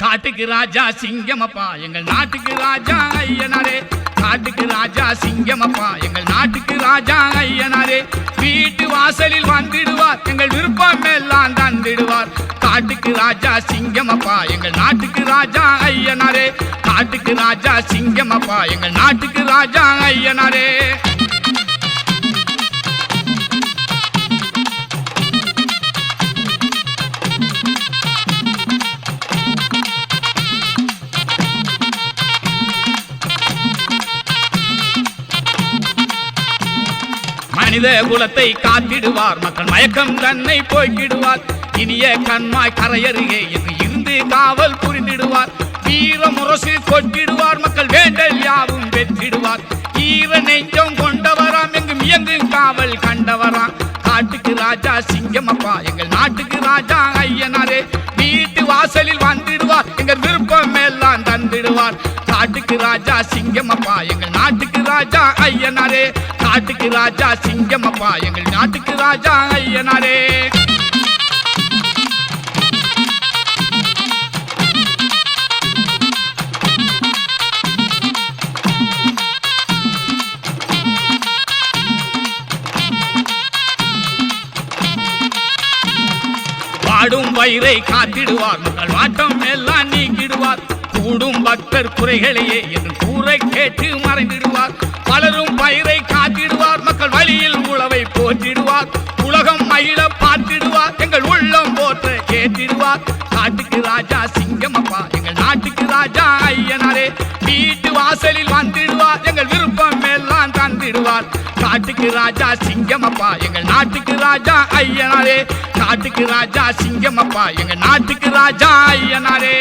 காட்டுக்கு ராஜா சிங்கமப்பா எங்கள் நாட்டுக்கு ராஜா ஐயனாரே. காட்டுக்கு ராஜா சிங்கமப்பா எங்கள் நாட்டுக்கு ராஜா ஐயனாரே. வீட்டு வாசலில் வந்திடுவார் எங்கள் விருப்பம் எல்லாம் தந்திடுவார். காட்டுக்கு ராஜா சிங்கமப்பா எங்கள் நாட்டுக்கு ராஜா ஐயனாரே. காட்டுக்கு ராஜா சிங்கமப்பா எங்கள் நாட்டுக்கு ராஜா ஐயனாரே. மனித குலத்தை காத்திடுவார் மக்கள் மயக்கம் தன்னை போய்க்கிடுவார். இனிய கண்மாய் கரையருகே என்று இருந்து காவல் புரிந்திடுவார். வீர முரசு கொட்டிடுவார் மக்கள் வேண்டல் யாவும் வெற்றிடுவார். ஈர நெஞ்சம் கொண்டவராம் எங்கும் இயங்கும் காவல் கண்டவராம். காட்டுக்கு ராஜா சிங்கமப்பா எங்கள் நாட்டுக்கு ராஜா ஐயனாரே. வீட்டு வாசலில் வந்திடுவார் எங்கள் விருப்பம் எல்லாம் தந்திடுவார். காட்டுக்கு ராஜா சிங்கமப்பா எங்கள் நாட்டுக்கு ராஜா ஐயனாரே. காட்டுக்கு ராஜா சிங்கமப்பா எங்கள் நாட்டுக்கு ராஜா ஐயனாரே. வாடும் வயிறை காத்திடுவார் மக்கள் வாட்டம் எல்லாம் நீக்கிடுவார். கூடும் பக்தர் குறைகளையே என்று கூரை கேட்டு மறைந்திடுவார். பலரும் பயிரை காத்திடுவார் மக்கள் வழியில் உழவை போற்றிடுவார். உலகம் மகிழ பார்த்திடுவார் எங்கள் உள்ளம் போற்ற கேட்டிடுவார். காட்டுக்கு ராஜா சிங்கமப்பா எங்கள் நாட்டுக்கு ராஜா ஐயனாரே. வீட்டு வாசலில் வந்திடுவார் எங்கள் விருப்பம் எல்லாம் தந்திடுவார். காட்டுக்கு ராஜா சிங்கமப்பா எங்கள் நாட்டுக்கு ராஜா ஐயனாரே. காட்டுக்கு ராஜா சிங்கமப்பா எங்கள் நாட்டுக்கு ராஜா ஐயனாரே.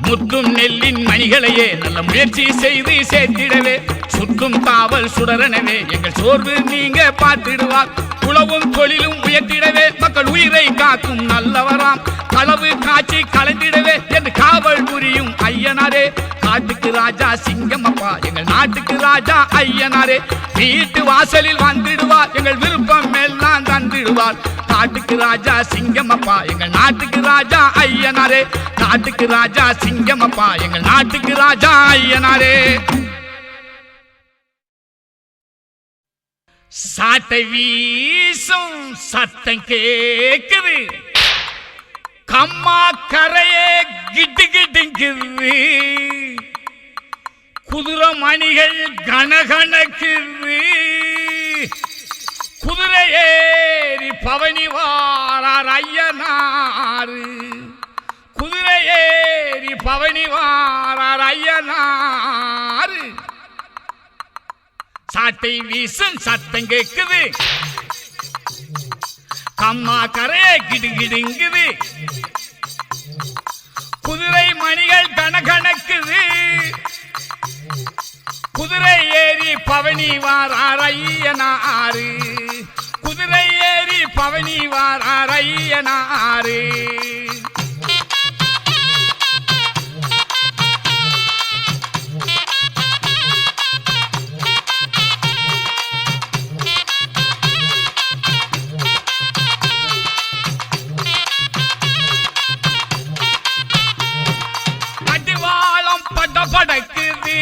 முத்தும் நெல்லின் மணிகளையே நல்ல முயற்சி செய்து சேர்த்திடவே. சுற்றும் காவல் சுடரனவே எங்கள் சோர்வு நீங்க பார்த்திடுவார். உழவும் தொழிலும் உயர்த்திடவே மக்கள் உயிரை காக்கும் நல்லவராம். களவு காட்சி கலைந்திடவே என்று காவல் புரியும் ஐயனாரே. காட்டுக்கு ராஜா சிங்கமப்பா எங்கள் நாட்டுக்கு ராஜா ஐயனாரே. வீட்டு வாசலில் வந்திடுவார் எங்கள் விருப்பம் எல்லாம் தந்திடுவார். காட்டுக்கு ராஜா சிங்கமப்பா எங்கள் நாட்டுக்கு ராஜா ஐயனாரே. காட்டுக்கு ராஜா சிங்கமப்பா எங்கள் நாட்டுக்கு ராஜா ஐயனாரே. சாட்டை வீசும் சத்தம் கேக்குது. கம்மா கரையே கிட்டு கிட்டுங்குது. குதிரை மணிகள் கனகனக்குது. குதிரை ஏறி பவனி வாரார் ஐயனாரு. குதிரை ஏறி பவனி வாரார் ஐயனாரு. சாட்டை வீசும் சத்தம் கேக்குது. கம்மா கரையே கிடுகிடுங்குது. குதிரை மணிகள் கணக்கணக்குது. குதிரை ஏறி பவனி வாரார் ஐயனாரு. குதிரை ஏறி பவனி வாரார் ஐயனாரு. படக்குது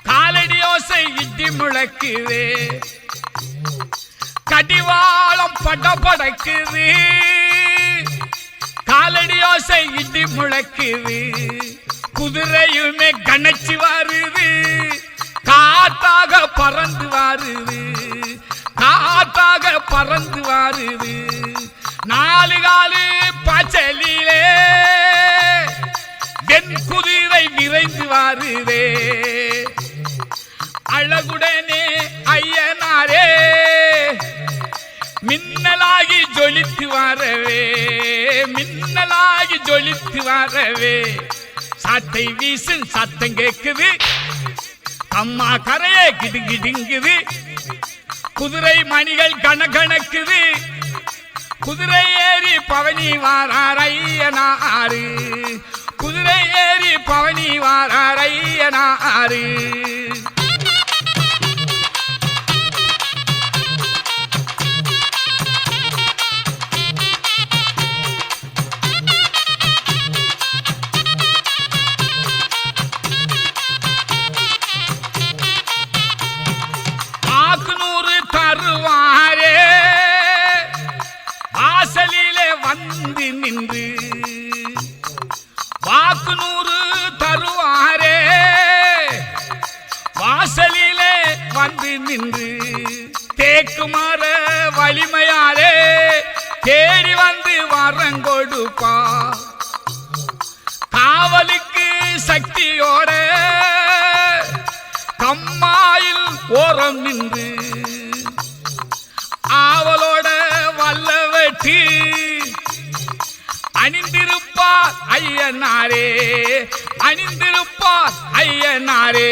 காலடி ஓசை இடி முழக்குது. கடிவாளம் படபடக்குது காலடி ஓசை இடி முழக்குது. குதிரையுமே கணச்சு வருது. காத்தாக பறந்து வருது. காத்தாக பறந்து வருது. நாலு காலு பச்சலிலே என் குதிரை விரைந்து வாருதே. அழகுடனே ஐயனாரே மின்னலாகி ஜொலித்து வரவே. மின்னலாகி ஜொலித்து வரவே. சாட்டை வீசும் சத்தம் கேக்குது. அம்மா கரையே கிடுகிடுங்குது. குதிரை மணிகள் கணக்கணக்குது. குதிரை ஏறி பவனி வாரார் ஐயனாரு, குதிரை ஏறி பவனி வாரார் ஐயனாரு. தருவாரே வாசலிலே வந்து நின்று, வாக்கு 100 தருவாரே வாசலிலே வந்து நின்று, தேக்கு மர வலிமையாலே தேடி வந்து வரங்கொடுப்பா, காவலுக்கு சக்தியோட கம்மாயில் ஓரம் நின்று, ஆவலோட வல்ல வெட்டி அணிந்திருப்பார் ஐயனாரே, அணிந்திருப்பார் ஐயனாரே.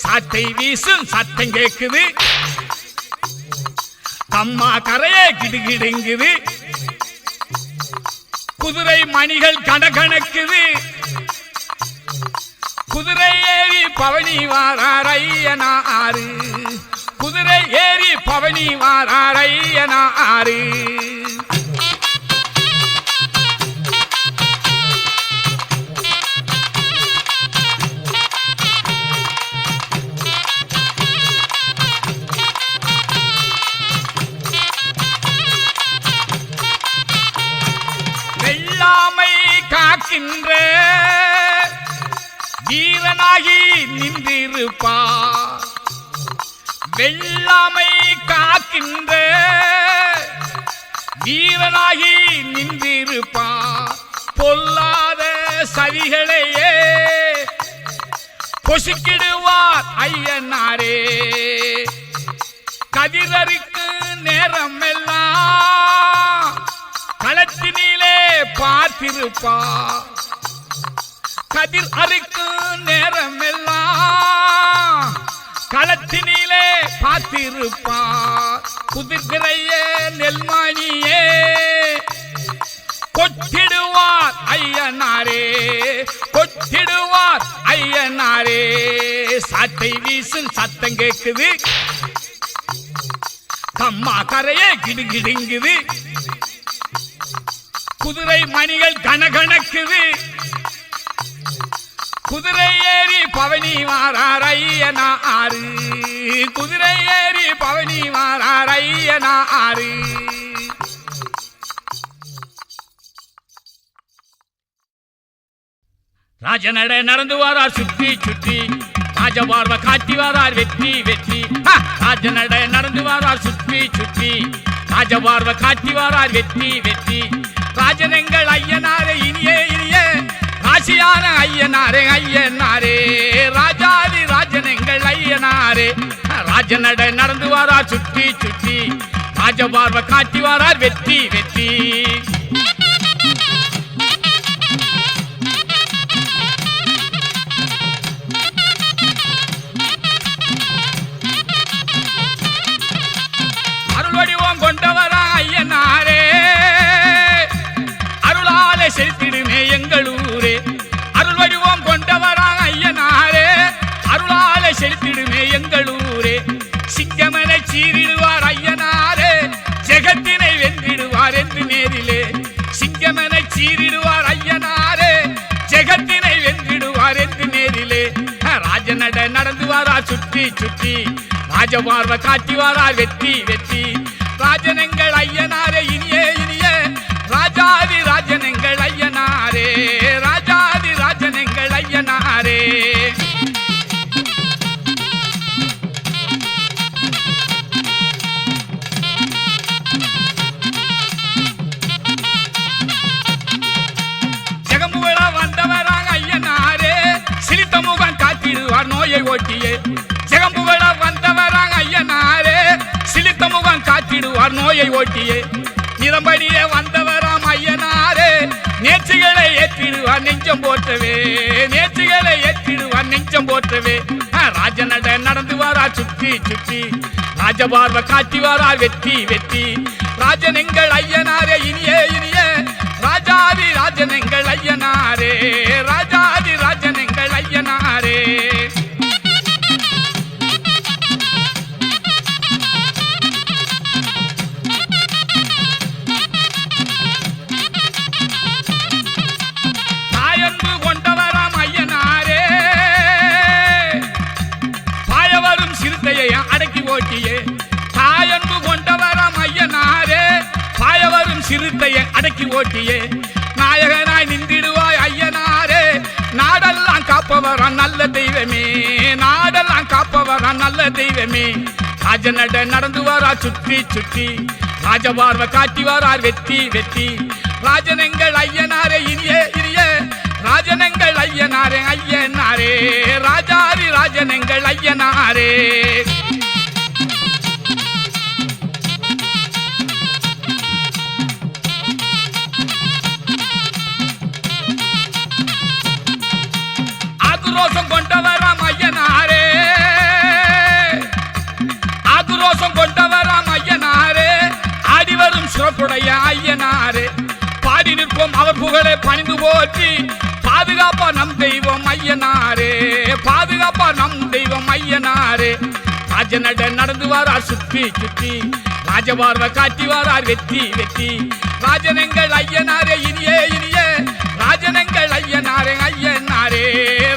சாட்டை வீசும் சத்தம் கேக்குது, கம்மா கரையே கிடுகிடுங்குது, குதிரை மணிகள் கணக்கணக்குது, குதிரை ஏறி பவனி வாரார் ஐயனாரு, குதிரை ஏறி பவனி வாரார் ஐயனாரு. வெள்ளாமை காக்கின்ற வீரனாகி நின்றிருப்பார், வெள்ளாமை காக்கின்ற வீரனாகி நின்றிருப்பார், பொல்லாத சதிகளையே பொசுக்கிடுவார் ஐயனாரே. கதிரருக்கு நேரம் எல்லாம் களத்தினிலே பார்த்திருப்பார், கதிர் அறுக்கு நேரம் எல்லாம் களத்தினிலே பார்த்திருப்பார், குதிர்கிறைய நெல்மணியே கொட்டிடுவார் ஐயனாரே, கொட்டிடுவார் ஐயனாரே. சாட்டை வீசும் சத்தம் கேக்குது, கம்மா கரையே கிடுகிடுங்குது, குதிரை மணிகள் கணக்கணக்குது, குதிரை ஏறி பவனி வாரார் ஐயனாரு, குதிரை ஏறி பவனி வாரார் ஐயனாரு. ராஜநட நடந்து வாரார் சுற்றி சுற்றி, ராஜபார்வ காட்டி வாரார் வெற்றி வெற்றி. ராஜநட நடந்து வாரார் சுற்றி சுற்றி, ராஜபார்வ காட்டி வாரார் வெற்றி வெற்றி. ராஜனங்கள் ஐயனாரே இனியே இனியே, ராசியான ஐயனாரே ஐயனாரே, ராஜாதி ராஜனங்கள் ஐயனாரே. ராஜநட நடந்து வாரார் சுற்றி சுற்றி, ராஜபார்வ காட்டி வாரார் வெற்றி வெற்றி. அருள்வடிவம் கொண்டவரா ஐயனாரே, அருளாலே செலுத்திடுமே எங்களூரே. அருள்வடிவம் கொண்டவரா ஐயனாரே, அருளாலே செலுத்திடுமே எங்களூரே. சிங்கமனை சீரிடுவார் ஐயனாரே, ஜெகத்தினை வென்றிடுவார் என்று நேரிலே. சிங்கமனை சீரிடுவார் ஐயனாரே, ஜெகத்தினை வென்றிடுவார் என்று நேரிலே. ராஜநட நடந்து வாரார் சுற்றி சுற்றி, ராஜபார்வ காட்டி வாரார் வெற்றி வெற்றி. ராஜனங்கள் ஐயனாரே இனியே இனியே, ராஜாதி ராஜனங்கள் ஐயனாரே, ராஜாதி ராஜனங்கள் ஐயனாரே. ஜெகம்புகளா வந்தவராங்க ஐயனாரே, சிலித்த முகம் காத்திடுவார் நோயை ஓட்டியே. ஜெகம்புகளா வந்தவராங்க ஐயனாரே, சிலித்த முகம் காத்திடுவார் நோயை ஓட்டியே. நிறம்படியே வந்தவராம் ஐயனாரே, நேற்றுகளை ஏற்றிடுவார் நெஞ்சம் போற்றவே, நேற்றுகளை ஏற்றிடுவார் நெஞ்சம் போற்றவே ராஜநட நடந்து வாரா சுற்றி சுற்றி ராஜபார்வ காட்டி வாரா வெற்றி வெற்றி ராஜன் எங்கள் ஐயனாரே இனியே இனியே ராஜாதி ராஜன் எங்கள் ஐயனாரே ராஜாதி ராஜன் எங்கள் ஐயனாரே தாயன்பு கொண்டவராம் ஐயனாரே பாயவரும் சிறுத்தையை அடக்கி ஓட்டியே தாயன்பு கொண்டவராம் ஐயனாரே பாயவரும் சிறுத்தையை அடக்கி ஓட்டியே நாயகனாய் நின்றிடுவாய் ஐயனாரே நாடெல்லாம் காப்பவரா நல்ல தெய்வமே நாடெல்லாம் காப்பவரா நல்ல தெய்வமே ராஜநட நடந்து வாரா சுற்றி சுற்றி ராஜபார்வ காட்டி வாரார் வெற்றி வெற்றி ராஜனங்கள் ஐயனாரே இனியே இனியே ராஜனங்கள் ஐயனாரே ஐயனாரே ராஜாதி ராஜனங்கள் ஐயனாரே ஆக்ரோஷம் கொண்டவராம் ஐயனாரே ஆக்ரோஷம் கொண்டவராம் ஐயனாரே ஆடிவரும் சிறப்புடைய ஐயனாரே பாடி நிற்போம் அவர் புகழை பணிந்து போற்றி பாதுகாப்பா நம் தெய்வம் ஐயனாரே பாதுகாப்பா நம் தெய்வம் ஐயனாரே ராஜநட நடந்து வாரார் சுற்றி சுற்றி ராஜபார்வ காட்டி வாரார் வெற்றி வெற்றி ராஜனங்கள் ஐயனாரே இனியே இனியே ராஜனங்கள் ஐயனாரே ஐயனாரே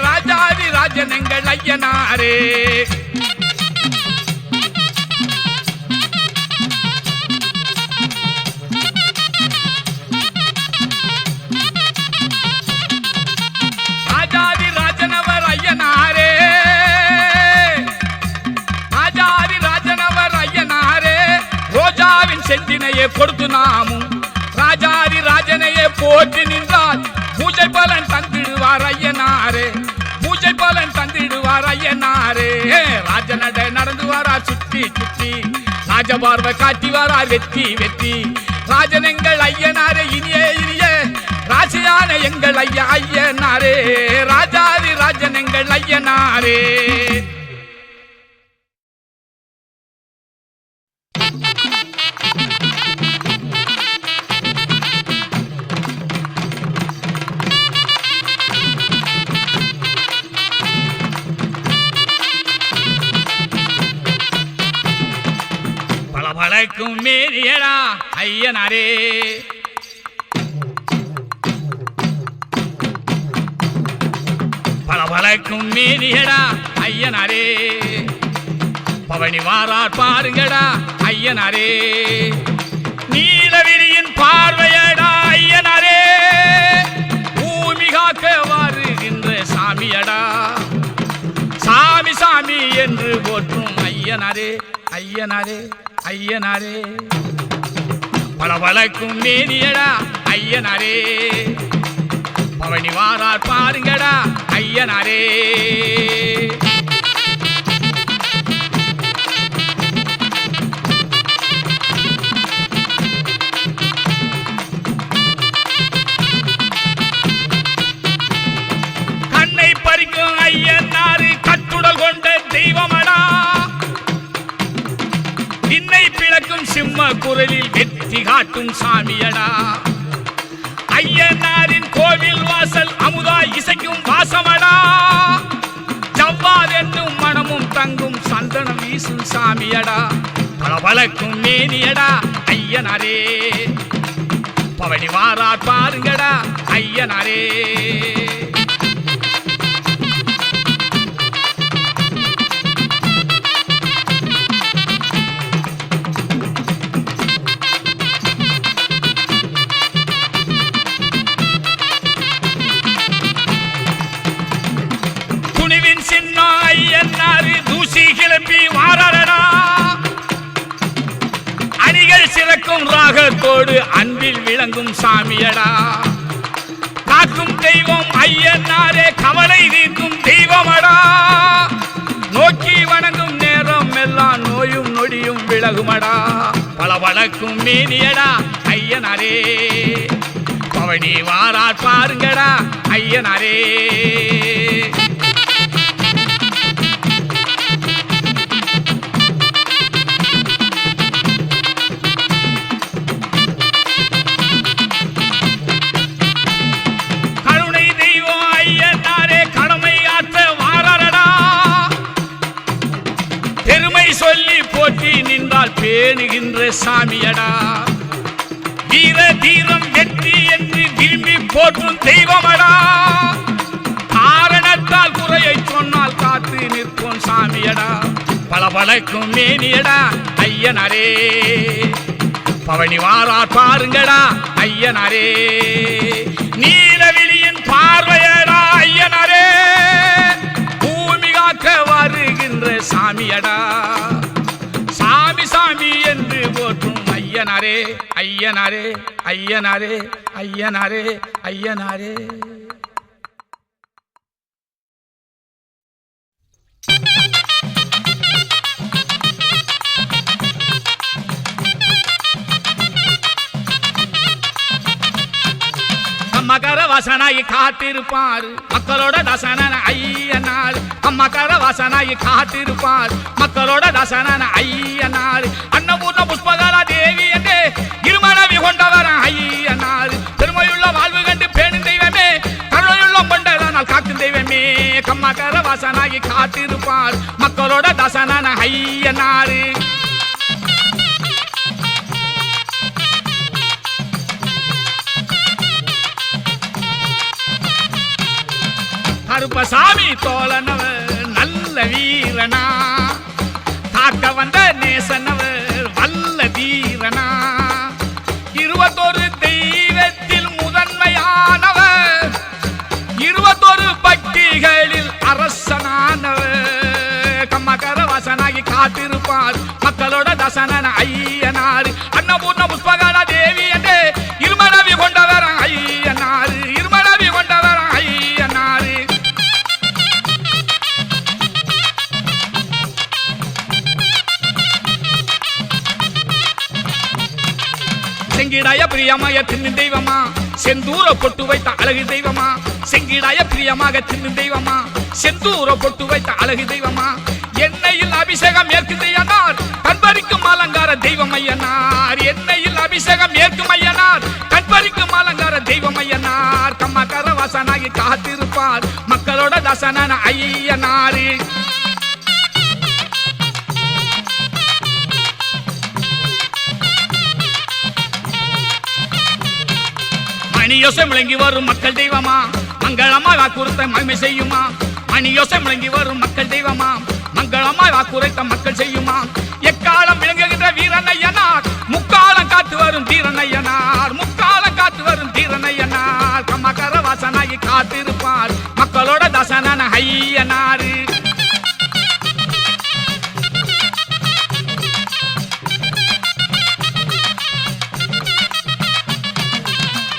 ராஜாதி ராஜனங்கள் ஐயனாரே ராஜாதி ராஜனவர் ஐயனாரே ராஜாதி ராஜனவர் ஐயனாரே ரோஜாவின் செந்தினையே கொடுத்து நாமும் ராஜாதி ராஜனையே போற்றி நின்றால் பூஜை பலன் தந்திடுவார் ஐயனாரே பூஜை பலன் தந்திடுவார் ஐயனாரே ராஜநட நடந்து வாரார் சுற்றி சுற்றி ராஜபார்வ காட்டி வாரார் வெற்றி வெற்றி ராஜனங்கள் ஐயனாரே இனியே இனியே ராசியான எங்கள் ஐயா ஐயனாரே ராஜாதி ராஜனங்கள் ஐயனாரே பலபலக்கும் மேரியடா ஐயனாரே பலபலக்கும் மேரியடா ஐயனாரே பவனி வாரார் பாருங்கடா ஐயனாரே நீலவிரியின் பார்வையடா ஐயனாரே பூமி காக்க வாருகின்ற சாமியடா சாமி சாமி என்று போற்றும் ஐயனாரே ஐயனாரே ஐயனாரே பலபலக்கும் மேனியடா ஐயனாரே பவனி வாரார் பாருங்கடா ஐயனாரே கண்ணை பறிக்கும் ஐயனாரு கட்டுடல் கொண்ட தெய்வமடா இன்னை பிளக்கும் சிம்ம குரலில் வெற்றி காட்டும் சாமியடா ஐயனாரின் கோவில் வாசல் அமுதாய் இசைக்கும் வாசமடா ஜவ்வாது என்னும் மனமும் தங்கும் சந்தனம் வீசும் சாமியடா பலபலக்கும் மேனியடா ஐயனாரே பவனி வாரார் பாருங்கடா ஐயனாரே ஐயனாரு தூசி கிளப்பி வாரடா அணிகள் சிறக்கும் ராகத்தோடு அன்பில் விளங்கும் சாமியடா காக்கும் தெய்வம் ஐயனாரே கவலை தீர்க்கும் தெய்வமடா நோக்கி வணங்கும் நேரம் எல்லாம் நோயும் நொடியும் விலகுமடா பலபலக்கும் மேனியடா ஐயனாரே பவனி வாரார் பாருங்கடா ஐயனாரே போற்றி நின்றால் பேணுகின்ற சாமியடா. வீர தீரம் வெற்றி என்று விரும்பி போற்றும் தெய்வமடா. காரணத்தால் குறையை சொன்னால் காத்து நிற்கும் சாமியடா. பளபளக்கும் மேனியடா ஐயனாரே. பவனி வாரார் பாருங்கடா ஐயனாரே. நீலவிழியின் பார்வையடா ஐயனாரே. பூமி காக்க வருகின்ற சாமியடா. சாமி சாமி என்று போற்றும் ஐயனாரே ஐயனாரே ஐயனாரே ஐயனாரே ஐயனாரே. மகர வாசனாய் காத்திருப்பார் மக்களோட தாசனான ஐயனார். மகர வாசனாய் காத்திருப்பார் மக்களோட தாசனான ஐயனார். அன்னபூர்ண புஷ்பகலா தேவி என்று இருமனவி கொண்டவர் ஐயனார். பெருமையுள்ள வாழ்வு கண்டு பேணும் தெய்வமே. கருணையுள்ள கொண்டதனால் காக்கும் தெய்வமே. மகர வாசனாய் காத்திருப்பார் மக்களோட தாசனான ஐயனார். கருப்பசாமி தோழனவர் நல்ல வீரனா. காக்க வந்த நேசனவர் வல்ல தீரனா. 21 தெய்வத்தில் முதன்மையானவர். 21 பக்திகளில் அரசனானவர். கம்மகர வாசனாகி காத்திருப்பார் மக்களோட தாசனான ஐயனார். அன்னபூர்ண புஷ்பகலா தேவி என்று இருமனவி கொண்டவர் ஐயனார். இருமனவி கொண்டவர் ஐயனார். செங்கிடாய பிரியமாய தின்னு தெய்வமா. செந்தூர பொட்டு வைத்த அழகு தெய்வமா. செங்கிடாய பிரியமாக தின்னு தெய்வமா. செந்தூர பொட்டு வைத்த அழகு தெய்வமா. எண்ணெயில் அபிஷேகம் ஏற்கும் ஐயனார். கண்பறிக்கும் அலங்கார தெய்வம் ஐயனார். எண்ணெயில் அபிஷேகம் ஏற்கும் ஐயனார். கண்பறிக்கும் அலங்கார தெய்வம் ஐயனார். கம்மகர வாசனாகி காத்திருப்பார் மக்களோட தாசனான ஐயனார். மணியோசை முழங்கி வரும் மக்கள் தெய்வமா. மங்களமா வாக்குறுத்த மகிமை செய்யுமா. மணியோசை முழங்கி வரும் மக்கள் தெய்வமா. மங்களமா வாக்குரைத்த மக்கள் செய்யுமா. எக்காலம் விளங்குகின்ற வீரனையனார். முக்காலம் காத்து வரும் தீரனையனார். முக்காலம் காத்து வரும் தீரனையனார். கம்மகர வாசனாகி காத்திருப்பார் மக்களோட தாசனான ஐயனார்.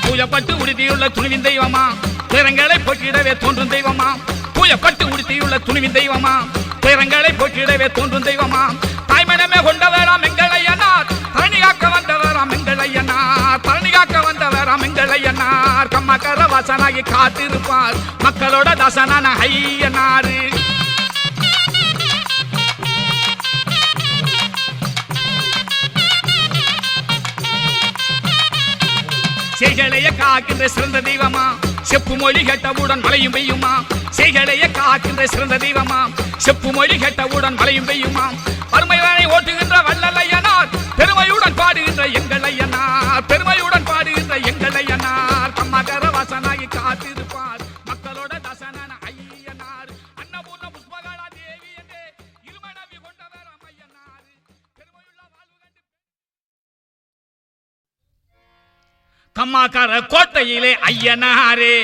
பூயப்பட்டு உடுத்தியுள்ள துணிவின் தெய்வமா. துயரங்களை போக்கிடவே தோன்றும் தெய்வமா. பூயப்பட்டு உடுத்தியுள்ள துணிவின் தெய்வமா. துயரங்களை போக்கிடவே தோன்றும் தெய்வமா. தாய்மனமே கொண்டவராம் எங்கள் ஐயனார். தரணி காக்க வந்தவராம் எங்கள் ஐயனார். தரணி காக்க வந்தவராம் எங்கள் ஐயனார். கம்மகர வாசனாகி காத்திருப்பார் மக்களோட தாசனான ஐயனார். செய்களைய காக்கின்ற சிறந்த தெய்வமா. செப்பு மொழி கேட்டவுடன் மழையும் பெய்யுமா. செய்களைய காக்கின்ற சிறந்த தெய்வமா. செப்பு மொழி கேட்டவுடன் மழையும் பெய்யுமா. பருமையானை ஓட்டுகின்ற வல்லல் ஐயனார். பெருமையுடன் பாடுகின்ற எங்கள் ஐயனார். பெருமையுடன் பாடுகின்ற எங்கள் ஐயனார். கம்மகர வாசனாகி காத்திருப்பார் மக்களோட தாசனான ஐயனார். அன்னபூர்ண புஷ்பகலா தேவி என்று இருமனவி கொண்டவர் ஐயனார். பெருமையுள்ள வாழ்வு கண்டு கம்மாக்கார கோட்டையிலே ஐயனாரே.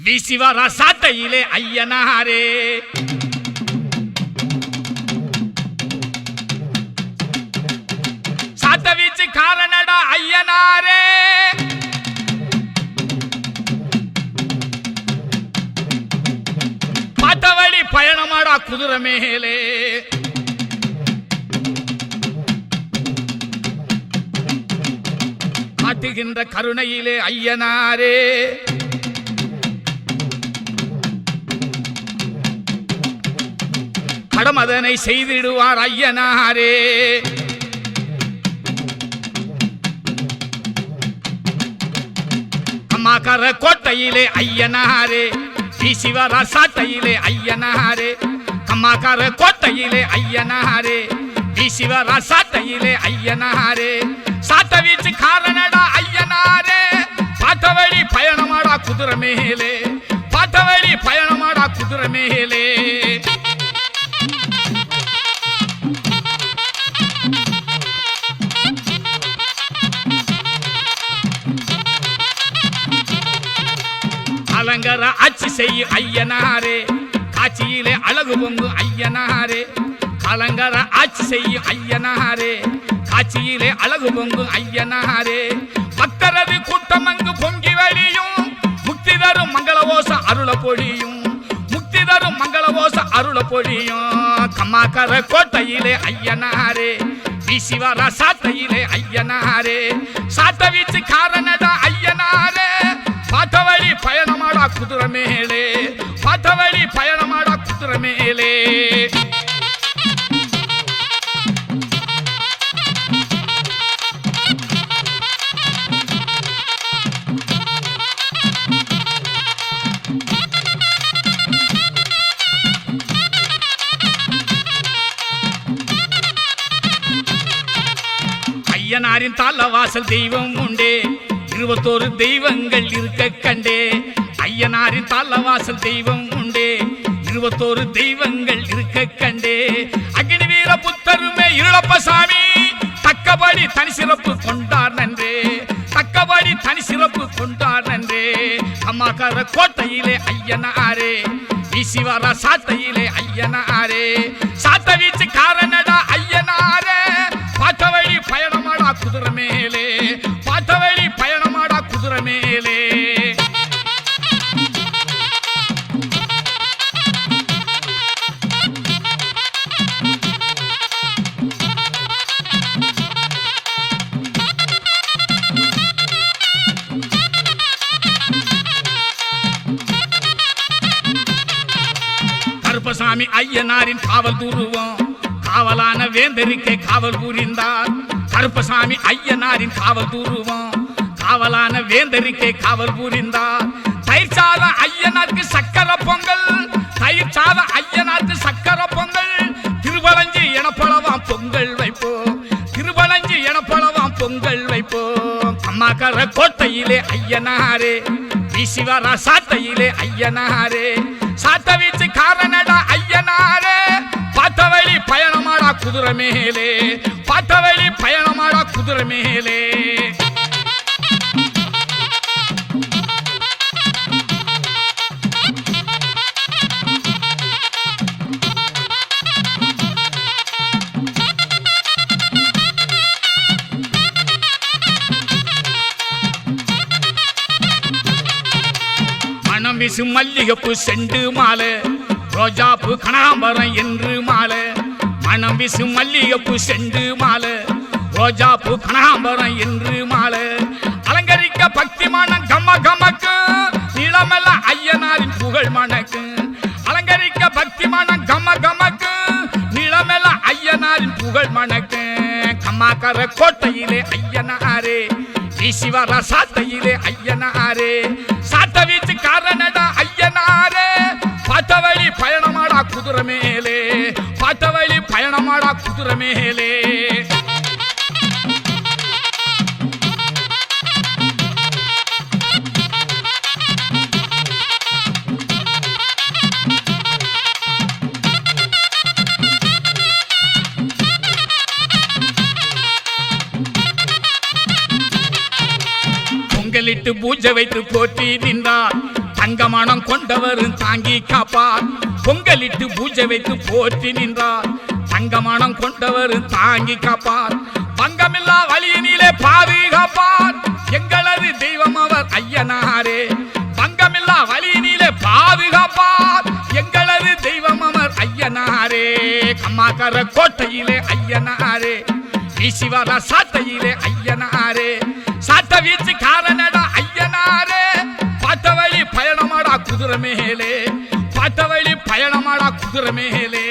வீசிவர சாட்டையிலே ஐயனாரே. சாட்ட வீச்சு காரணடா ஐயனாரே. பாட்டவழி பயணமாடா குதிரை மேலே. காட்டுகின்ற கருணையிலே ஐயனாரே. கடமதனை செய்திடுவார் ஐயனாரே. கம்மாக்கார கோட்டையிலே ஐயனாரே. வீசி வர சாட்டையிலே ஐயனாரே கம்மாக்கார கோட்டையிலே ஐயனாரே வீசி வர சாட்டையிலே ஐயனாரே சாட்ட வீச்சு காரணடா ஐயனாரே பாட்டவழி பயணமாடா குதிரை மேலே பாட்டவழி பயணமாடா குதிரை மேலே அலங்கர ஆட்சி செய்யும் ஐயனாரே காட்சியிலே அழகு பொங்கு ஐயனாரே அலங்கர ஆட்சி செய்யும் ஐயனாரே காட்சியிலே அழகு பொங்கு ஐயனாரே பக்தரது கூட்டம் அங்கு பொங்கி வழியும் முக்தி தரும் மங்களவோச அருள பொழியும் முக்தி தரும் மங்களவோச அருள பொழியும் கம்மாக்கர கோட்டையிலே ஐயனாரே வீசி வர சாட்டையிலே ஐயனாரே சாட்ட வீச்சு காரணடா ஐயனாரே பாட்டவழி பயணமாடா குதிரை மேலே பாட்டவழி பயணமாடா குதிரை மேலே ஐயனாரின் தாளவாசல் தெய்வம் உண்டே 21 தெய்வங்கள் இருக்க கண்டே ஐயனாரின் தாளவாசல் தெய்வம் உண்டே 21 தெய்வங்கள் இருக்க கண்டே அக்னி வீர புத்தருமே இருளப்பசாமி தக்கபடி தனி சிறப்பு கொண்டார் நன்றே தக்கபடி தனி சிறப்பு கொண்டார் நன்றே அம்மாக்கார கோட்டையிலே ஐயனாரே வீசி வர சாட்டையிலே ஐயனாரே சாட்ட வீச்சு காரணடா ஐயனாரே பாட்டவழி பயணமாடா குதிரை மேலே பாட்டவழி பயணமாடா குதிரை மேலே கருப்பசாமி ஐயனாரின் காவல் துருவம் காவலான வேந்தரிக்கை காவல் புரிந்தார் கருப்பசாமி ஐயனாரின் காவல் துருவம் காவலான வேந்தரிக்கை காவல் புரிந்தார் தயிர் சாத ஐயனாருக்கு சக்கர பொங்கல் தயிர் சாத ஐயனாருக்கு சக்கர பொங்கல் திருவலஞ்சி எனப்பளவாம் பொங்கல் வைப்போம் திருவலஞ்சி எனப்பளவாம் பொங்கல் வைப்போம் அம்மாக்கார கோட்டையிலே ஐயனாரே வீசி வர சாட்டையிலே ஐயனாரே சாட்ட வீச்சு காரணடா ஐயனாரே பாட்டவழி பயணமாடா குதிரை மேலே பாட்டவழி பயணமாடா குதிரை மேலே மனம் வீசு மல்லிகைப்பூ செண்டு மாலை ரோஜாப்பூ கனகாம்பரம் என்று மாலை மனம் வீசு மல்லிகைப்பூ செண்டு மாலை ரோஜாப்பூ கனகாம்பரம் என்று மாலை அலங்கரிக்க பக்தி மனம் கம்ம கமக்கு நிலமல்ல ஐயனாரின் புகழ் மணக்கு அலங்கரிக்க பக்தி மனம் கம்ம கமக்கு நிலமல்ல ஐயனாரின் புகழ் மணக்கு கம்மாக்கார கோட்டையிலே ஐயனாரே வீசி வர சாட்டையிலே ஐயனாரே சாட்ட வீச்சு காரணடா ஐயனாரே பாட்டவழி பயணமாடா குதிரை மேலே பாட்டவழி பயணமாடா குதிரை மேலே பொங்கலிட்டு பூஜை வைத்து போற்றி நின்றார் தங்கமானம் கொண்டவர் தாங்கி காப்பார் பொங்கலிட்டு பூஜை வைத்து போற்றி நின்றார் தங்கமானம் கொண்டவர் தாங்கி காப்பார் பங்கமில்லா வழியினிலே பாதுகாப்பார் எங்களது தெய்வம் அவர் ஐயனாரே பங்கமில்லா வழியினிலே பாதுகாப்பார் எங்களது தெய்வம் அவர் ஐயனாரே கம்மாக்கார கோட்டையிலே ஐயனாரே வீசி வர சாட்டையிலே ஐயனாரே சாட்ட வீச்சு காரணடா ஐயனாரே பாட்டவழி பயணமாடா குதிரை மேலே பாட்டவழி பயணமாடா குதிரை மேலே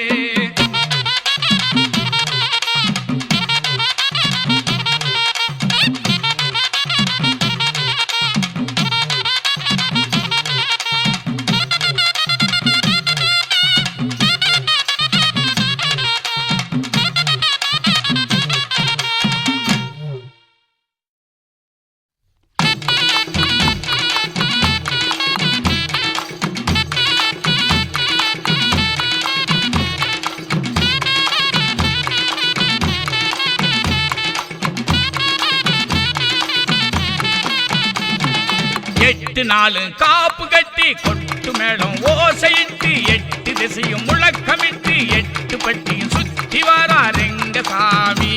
நாளும் காப்பு கட்டி கொட்டு மேளம் ஓசையிட்டு 8 திசையும் முழக்கமிட்டு 8 பட்டியும் சுத்தி வாரார் எங்க சாமி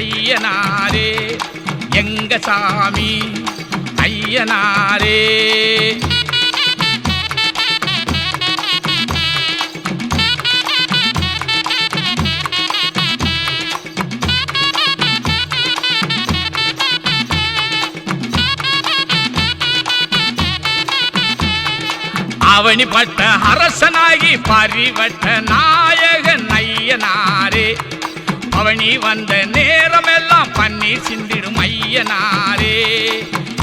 ஐயனாரே எங்க சாமி ஐயனாரே. அவனிப்பட்ட அரசனாகி பரிவட்ட நாயகன் ஐயனாரே. அவனி வந்த நேரமெல்லாம் பன்னீர் சிந்திடும் ஐயனாரே.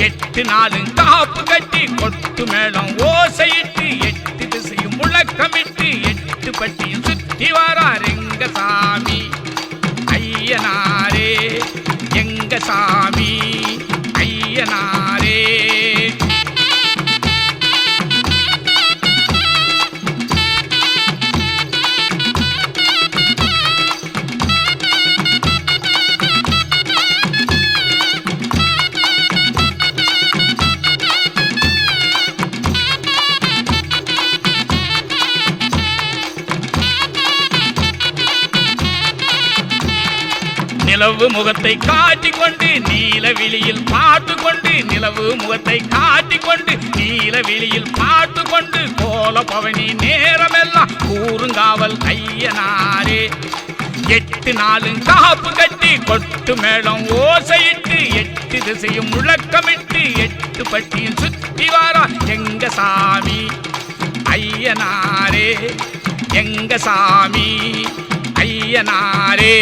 8 நாளும் காப்பு கட்டி கொட்டு மேளம் ஓசையிட்டு 8 திசையும் முழக்கமிட்டு 8 பட்டியும் சுத்தி வாரார் எங்க சாமி ஐயனாரே எங்க சாமி ஐயனாரே. நிலவு முகத்தை காட்டிக்கொண்டு நீலவிழியில் பாட்டுக்கொண்டு நிலவு முகத்தை காட்டிக்கொண்டு நீலவிழியில் பாட்டுக்கொண்டு கோல பவனி நேரமெல்லாம் கூறுங்காவல் ஐயனாரே. 8 நாளும் காப்பு கட்டி கொட்டு மேளம் ஓசையிட்டு 8 திசையும் முழக்கமிட்டு 8 பட்டியும் சுத்தி வாரா எங்க சாமி ஐயனாரே எங்க சாமி ஐயனாரே.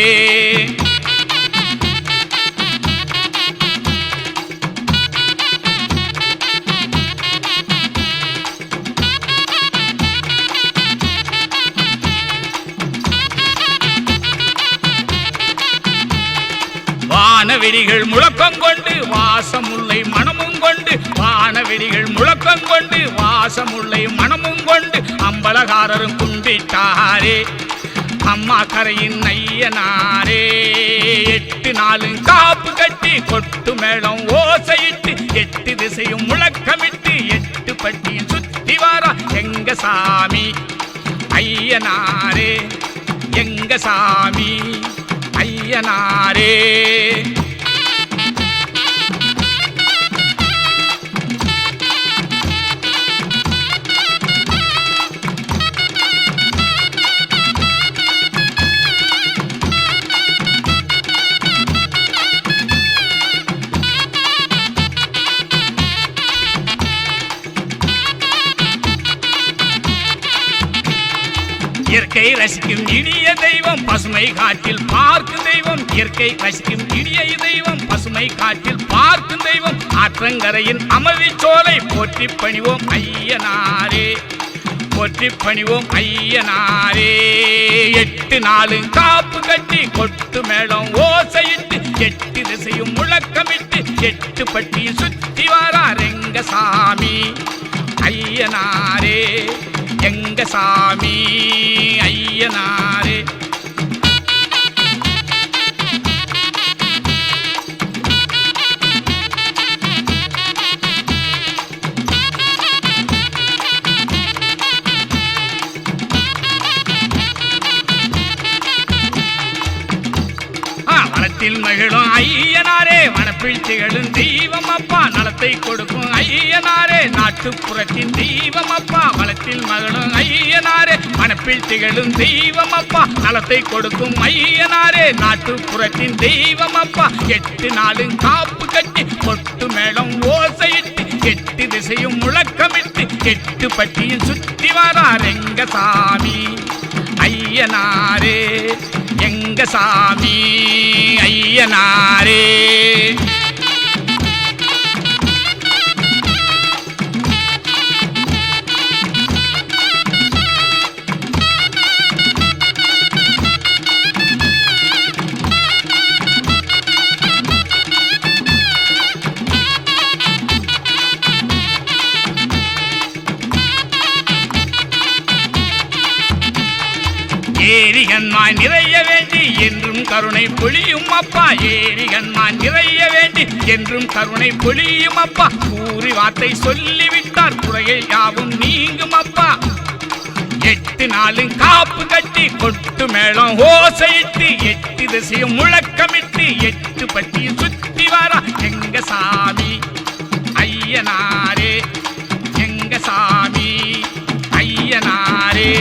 வானவெடிகள் முழக்கம் கொண்டு வாசமுல்லை மனமும் கொண்டு வானவெடிகள் முழக்கம் கொண்டு வாசமுல்லை மனமும் கொண்டு அம்பலகாரரும் கும்பிட்டாரே அம்மா கரையின் ஐயனாரே. 8 நாளும் காப்பு கட்டி கொட்டு மேளம் ஓசையிட்டு 8 திசையும் முழக்கமிட்டு 8 பட்டியும் சுத்தி வாரா எங்க சாமி ஐயனாரே எங்க சாமி ஐயனாரே. இயற்கை ரசிக்கும் இனிய தெய்வம் பசுமை காட்டில் பார்க்கும் தெய்வம் இயற்கை ரசிக்கும் இனிய தெய்வம் பசுமை காட்டில் பார்க்கும் தெய்வம் ஆற்றங்கரையின் அமர்வி சோலை போற்றி பணிவோம் ஐயனாரே போற்றி பணிவோம் ஐயனாரே. 8 நாளும் காப்பு கட்டி கொட்டு மேளம் ஓசையிட்டு 8 திசையும் முழக்கமிட்டு 8 பட்டியும் சுத்தி வாரார் எங்க சாமி ஐயனாரே எங்க சாமி ஐயனாரே. வனத்தில் மகிழும் ஐயனாரே வனப்பில் திகழும் தெய்வம் அப்பா நலத்தை கொடுக்கும் ஐயனாரே நாட்டுப்புறத்தின் தெய்வம் அப்பா வனத்தில் மகிழும் ஐயனாரே வனப்பில் திகழும் தெய்வம் அப்பா நலத்தை கொடுக்கும் ஐயனாரே நாட்டுப்புறத்தின் தெய்வம் அப்பா. 8 நாளும் காப்பு கட்டி கொட்டு மேளம் ஓசையிட்டு 8 திசையும் முழக்கமிட்டு 8 பட்டியும் சுத்தி வாரார் எங்க சாமி ஐயனாரே எங்க சாமி ஐயனாரே. ஏரிகன்மாய் நிறைய வேண்டி என்றும் கருணை பொழியும் அப்பா ஏரிகன்மான் நிறைய வேண்டி என்றும் கருணை பொழியும் அப்பா கூறி வார்த்தை சொல்லிவிட்டார் குறைகள் யாவும் நீங்கும் அப்பா 8 நாளும் காப்பு கட்டி கொட்டு மேளம் ஓசையிட்டு 8 திசையும் முழக்கமிட்டு 8 பட்டி சுத்தி வாரா எங்க சாமி ஐயனாரே எங்க சாமி ஐயனாரே.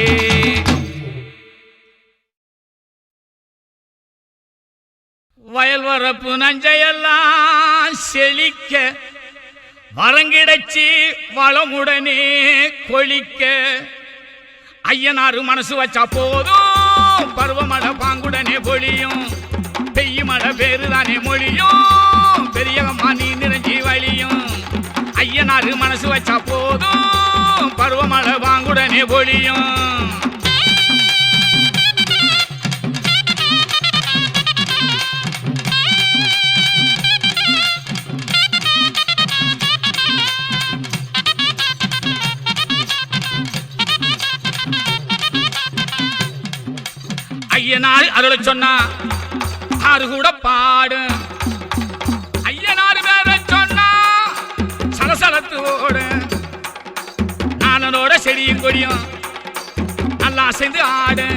வயல் வரப்பு நஞ்சையெல்லாம் செழிக்க வரங்கிடச்சி வளமுடனே கொளிக்க ஐயனாரு மனசு வச்சா போதும் பருவமழை பாங்குடனே பொழியும் பெய்யுமழை பேருதானே மொழியும் பெரியவம்மா நீ நிறைஞ்சி வழியும் ஐயனாரு மனசு வச்சா போதும் பருவமழை பாங்குடனே பொழியும். ஐயனார் அருளை சொன்னா ஆறு கூட பாடு ஐயனார் வேற சொன்னா சலசலத்து ஓடு நானோட செடியும் கொடியும் நல்லா சேர்ந்து ஆடு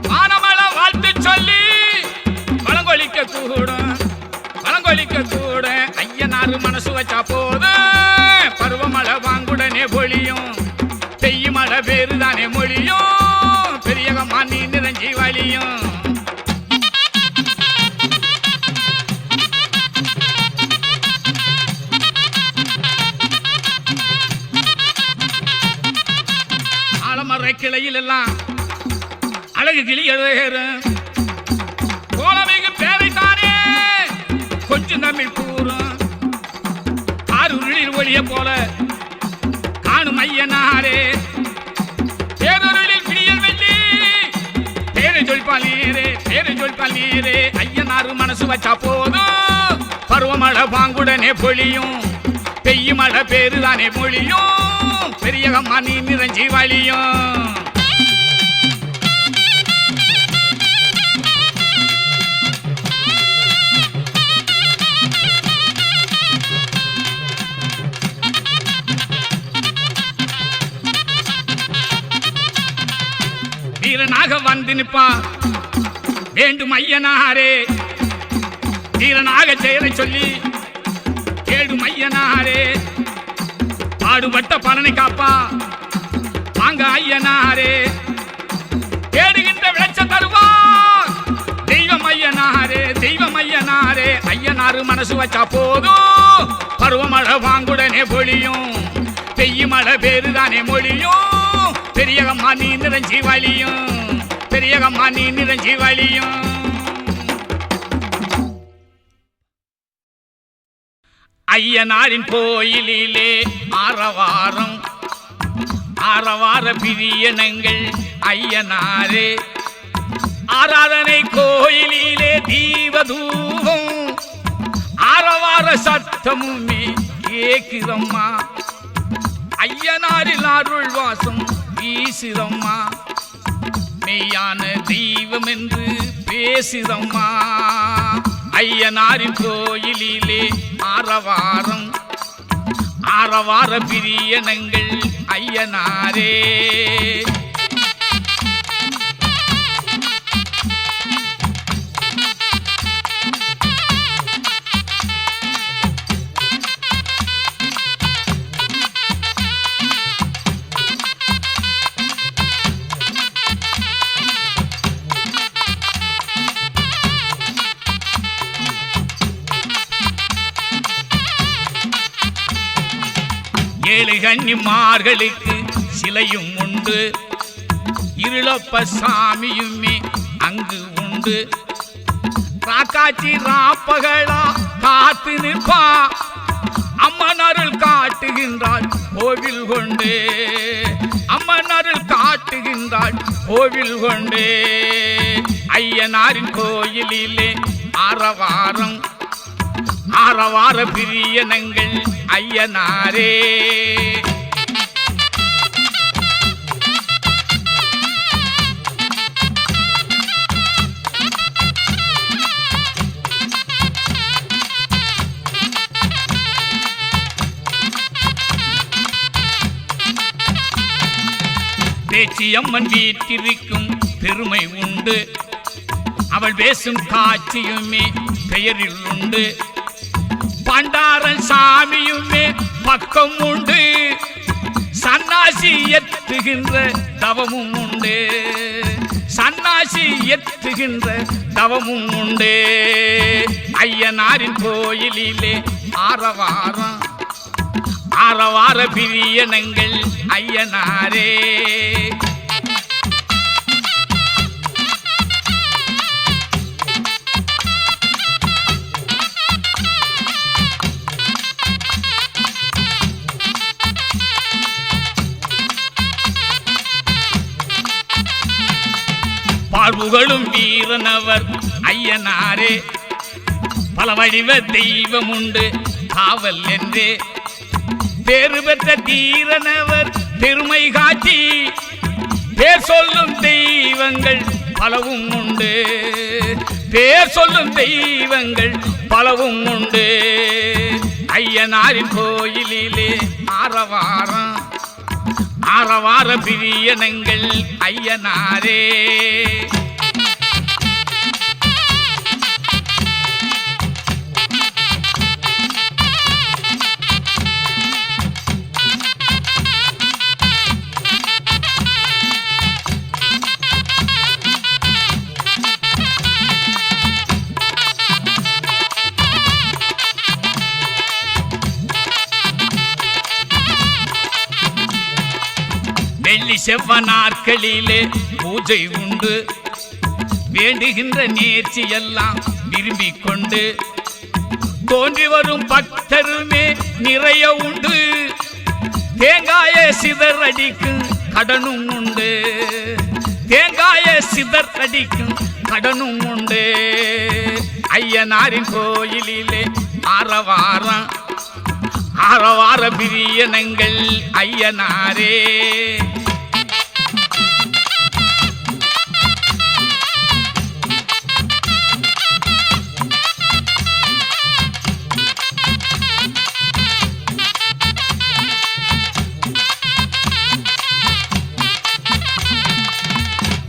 வானமலை வாழ்த்து சொல்லி வளங்கொழிக்க கூட ஐயனார் மனசு வச்சா போது பருவமழை வாங்குடனே பொழியும் பெய்யுமழை பேருதானே மொழியும் பெரியகம்மா நீ நிறைஞ்சி வழியும். ஆலமர கிளையில் எல்லாம் அழகு கிளி எழுதுகிறேன் கோலமிகு பேரைத்தானே கொஞ்சம் தமிழ் கூறும் ஆறுருளில் ஒளிய போல காணும் ஐயனாரே பேரு சொல்பால் நீரே ஐயனாரு மனசு வச்சா போதும் பருவமழை பாங்குடனே பொழியும் பெய்யுமழை பேருதானே மொழியும் பெரியகம்மா நீ நிறைஞ்சி வழியும். வீரனாக வந்து நிப்பா வேண்டும் ஐயனாரே வீரனாக செயலை சொல்லி கேடும் ஐயனாரே பாடுபட்ட பலனை காப்பா வாங்க ஐயனாரே கேடுகின்ற விளைச்ச தருவார் தெய்வம் ஐயனாரே ஐயனாரு மனசு வச்சா போதும் பருவமழை வாங்குடனே பொழியும் பெய்யுமழை பேருதானே மொழியும் பெரியகம்மா நீ நிறைஞ்சி வழியும் பெரியகம்மா நீ நிறைஞ்சி வழியும். ஐயனாரின் கோயிலிலே ஆரவார பிரியனங்கள் ஐயனாரே ஆராதனை கோயிலிலே தீபதூபம் ஆரவார சத்தமுமே கேக்குதம்மா ஐயனாரில் அருள் வாசம் வீசுதம்மா மெய்யான தெய்வம் என்று பேசுதம்மா ஐயனாரின் கோயிலிலே ஆரவார பிரியனங்கள் ஐயனாரே. ஏழு கன்னிமார்களுக்கு சிலையும் உண்டு இருளப்ப சாமியுமே அங்கு உண்டு ராக்காச்சி ராப்பகளா காத்து நிற்பா அம்மன் அருள் காட்டுகின்றாள் கோவில் கொண்டு அம்மன் அருள் காட்டுகின்றாள் கோவில் கொண்டு ஐயனாரின் கோயிலிலே ஆரவார பிரியனங்கள் ஐயனாரே. பேச்சியம்மன் வீட்டிற்கும் பெருமை உண்டு, அவள் பேசும் காட்சியுமே பெயரில் உண்டு. பண்டாரன் சாமியுமே பக்கம் உண்டு, சன்னாசி எத்துகின்ற தவமும் உண்டு, சன்னாசி எத்துகின்ற தவமும் உண்டு. ஐயனாரின் கோயிலிலே ஆரவாரம், ஆரவார பிரியனங்கள் ஐயனாரே. பாழ்புகளும் வீரனவர் ஐயனாரே, பல வடிவ தெய்வம் உண்டு காவல் என்றே. பேறு பெற்ற தீரனவர் பெருமை காட்டி, பேர் சொல்லும் தெய்வங்கள் பலவும் உண்டு, பேர் சொல்லும் தெய்வங்கள் பலவும் உண்டு. ஐயனாரின் கோயிலிலே ஆரவாரம், ஆரவார பிரியனங்கள் ஐயனாரே. வெள்ளி செவ்வ நாட்களிலே பூஜை உண்டு, வேண்டுகின்ற நேர்ச்சி எல்லாம் விரும்பிக் கொண்டு. தோன்றி வரும் பக்தருமே நிறைய உண்டு, தேங்காய சிதர் அடிக்கும் கடனும் உண்டு, தேங்காய சிதர் அடிக்கும் கடனும் உண்டு. ஐயனாரின் கோயிலிலே ஆரவாரம், ஆரவார பிரியனங்கள் ஐயனாரே.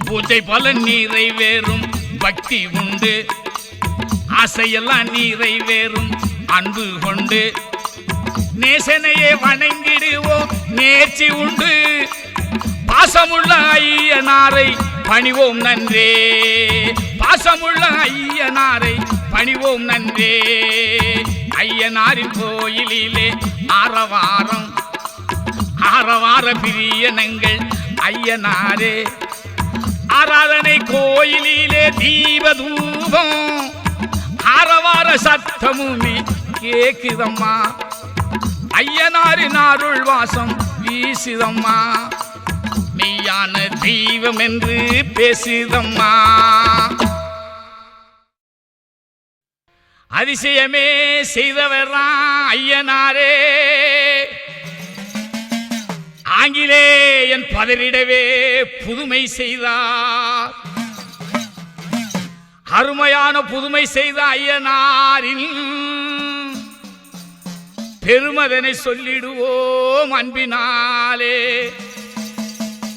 பூஜை பலன் நிறைவேறும் பக்தி உண்டு, ஆசையெல்லாம் நிறைவேறும் அன்பு கொண்டு. நேசனையே வணங்கிடுவோம் நேர்ச்சி உண்டு, பாசமுள்ள ஐயனாரை பணிவோம் நன்றே, பாசமுள்ள ஐயனாரை பணிவோம் நன்றே. ஐயனாரின் கோயிலிலே ஆரவாரம், ஆரவார பிரியனங்கள் ஐயனாரே. ஆராதனை கோயிலிலே தீபதூபம், ஆரவார சத்தமுமே கேக்குதம்மா, ஐயனாரின் அருள் வாசம் வீசுதம்மா, மெய்யான தெய்வம் என்று பேசுதம்மா. அதிசயமே செய்தவர்தான் ஐயனாரே, ஆங்கிலேயன் பதறிடவே புதுமை செய்தார். அருமையான புதுமை செய்த ஐயனாரின் பெருமதனை சொல்லிடுவோம் அன்பினாலே.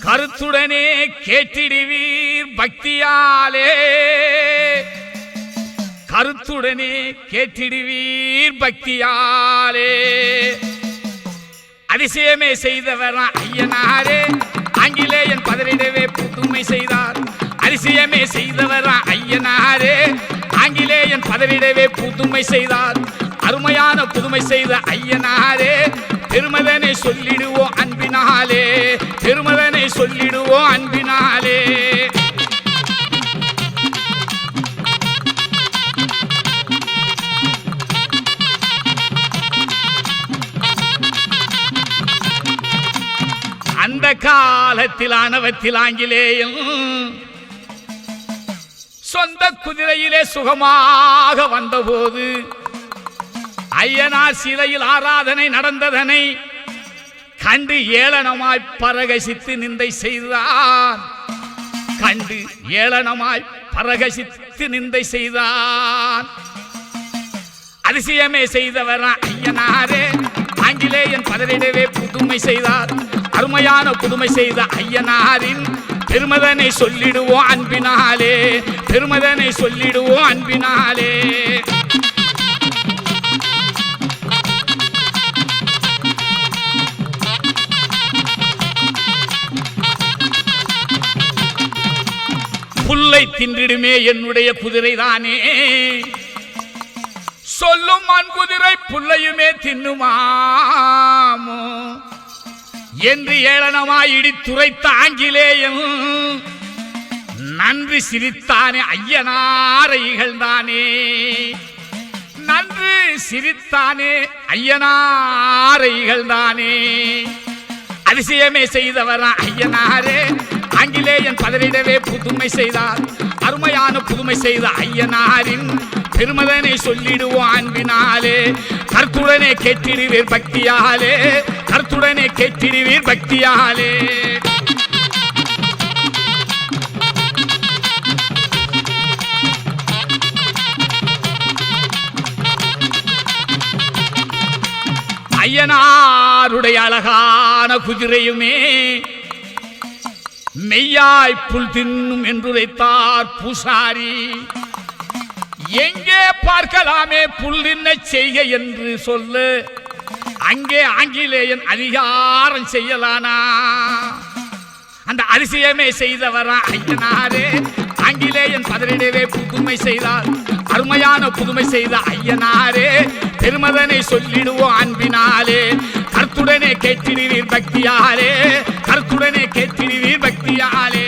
கருத்துடனே கேட்டிடுவீர் பக்தியாலே, கருத்துடனே கேட்டிடுவீர் பக்தியாலே. அதிசயமே செய்தவர் ஐயனாரே, ஆங்கிலேயன் பதறிடவே புதுமை செய்தார். அதிசயமே செய்தவர் ஐயனாரே, ஆங்கிலேயன் பதறிடவே புதுமை செய்தார். அருமையான புதுமை செய்த ஐயனாரே, பெருமதனை சொல்லிடுவோம் அன்பினாலே, பெருமதனை சொல்லிடுவோம் அன்பினாலே. அந்த காலத்தில் ஆணவத்தில் ஆங்கிலேயன் சொந்த குதிரையிலே சுகமாக வந்தபோது ஐயனார் சிலையில் ஆராதனை நடந்ததனை கண்டு ஏளனமாய் பரகசித்து நிந்தை செய்தான், கண்டு ஏளனமாய் பரகசித்து நிந்தை செய்தான். அதிசயமே செய்தவர் ஐயனாரே, ஆங்கிலேயன் பதறிடவே புதுமை செய்தார். அருமையான புதுமை செய்த ஐயனாரின் பெருமதனை சொல்லிடுவோம் அன்பினாலே, பெருமதனை சொல்லிடுவோம் அன்பினாலே. புல்லை தின்றிடுமே என்னுடைய குதிரை தானே, சொல்லும் மண் குதிரை புல்லையுமே தின்னுமாமோ என்று ஏளனமாய் இடித்துரைத்த ஆங்கிலேயன் நன்றி சிரித்தானே ஐயனாரைகள் தானே, நன்றி சிரித்தானே ஐயனாரைகள் தானே. அதிசயமே செய்தவரா ஐயனாரே, ஆங்கிலேயன் பதறிடவே புதுமை செய்தார். அருமையான புதுமை செய்த ஐயனாரின் பெருமதனை சொல்லிடுவோம் அன்பினாலே, கருத்துடனே கேட்டிடுவீர் பக்தியாலே, கருத்துடனே கேட்டிடுவீர் பக்தியாலே. ஐயனாருடைய அழகான குதிரையுமே மெய்யாய் புல் தின்னும் என்றுரைத்தார் பூசாரி. எங்கே பார்க்கலாமே புல் தின்ன செய்க என்று சொல்லு, அங்கே ஆங்கிலேயன் அதிகாரம் செய்யலானா. அந்த அதிசயமே செய்தவரா ஐயனாரே, ஆங்கிலேயன் பதறிடவே புதுமை செய்தார். அருமையான புதுமை செய்த ஐயனாரே, பெருமதனை சொல்லிடுவோம் அன்பினாலே, கருத்துடனே கேட்டிடுவீர் பக்தியாலே, கருத்துடனே கேட்டிடுவீர் பக்தியாலே.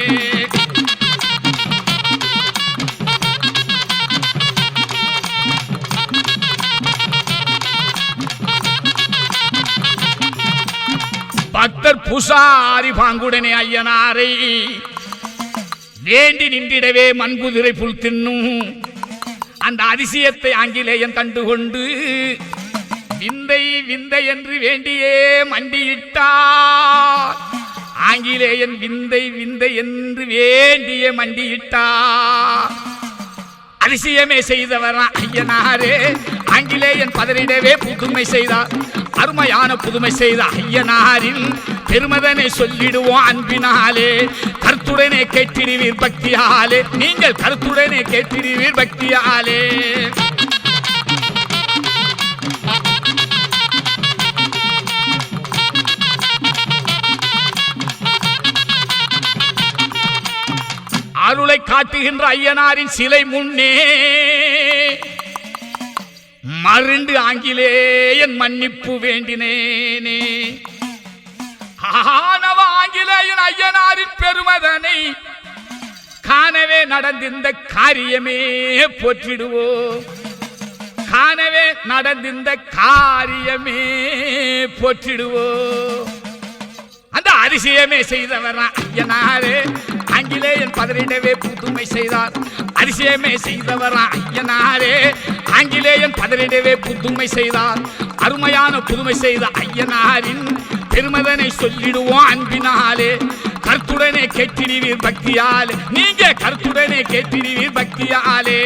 பக்தர் பூசாரி பாங்குடனே ஐயனாரை வேண்டி நின்றிடவே மண்குதிரை புல் தின்னும். அந்த அதிசயத்தை ஆங்கிலேயன் கண்டுகொண்டு விந்தை விந்தை என்று வேண்டியே மண்டியிட்டார். ஆங்கிலேயன் விந்தை விந்தை என்று வேண்டியே மண்டியிட்டார். அதிசயமே செய்தவரா ஐயனாரே, ஆங்கிலேயன் பதறிடவே புதுமை செய்தார். அருமையான புதுமை செய்த ஐயனாரின் பெருமதனை சொல்லிடுவோம் அன்பினாலே, கருத்துடனே கேட்டிடுவீர் பக்தியாலே, நீங்கள் கருத்துடனே கேட்டிடுவீர் பக்தியாலே. அருளை காட்டுகின்ற ஐயனாரின் சிலை முன்னே மருண்டு ஆங்கிலேயன் மன்னிப்பு வேண்டினேனே. ஆனவ ஆங்கிலேயன் ஐயனாரின் பெருமதனை காணவே நடந்திருந்த காரியமே போற்றிடுவோம், காணவே நடந்திருந்த காரியமே போற்றிடுவோம். அந்த அதிசயமே செய்தவரா ஐயனாரே, ஆங்கிலேயன் பதறிடவே புதுமை செய்தார். அதிசயமே செய்தவரா ஐயனாரே, ஆங்கிலேயன் பதறிடவே புதுமை செய்தார். அருமையான புதுமை செய்த ஐயனாரின் பெருமதனை சொல்லிடுவோம் அன்பினாலே, கருத்துடனே கேட்டிடுவீர் பக்தியாலே, நீங்க கருத்துடனே கேட்டிடுவீர் பக்தியாலே.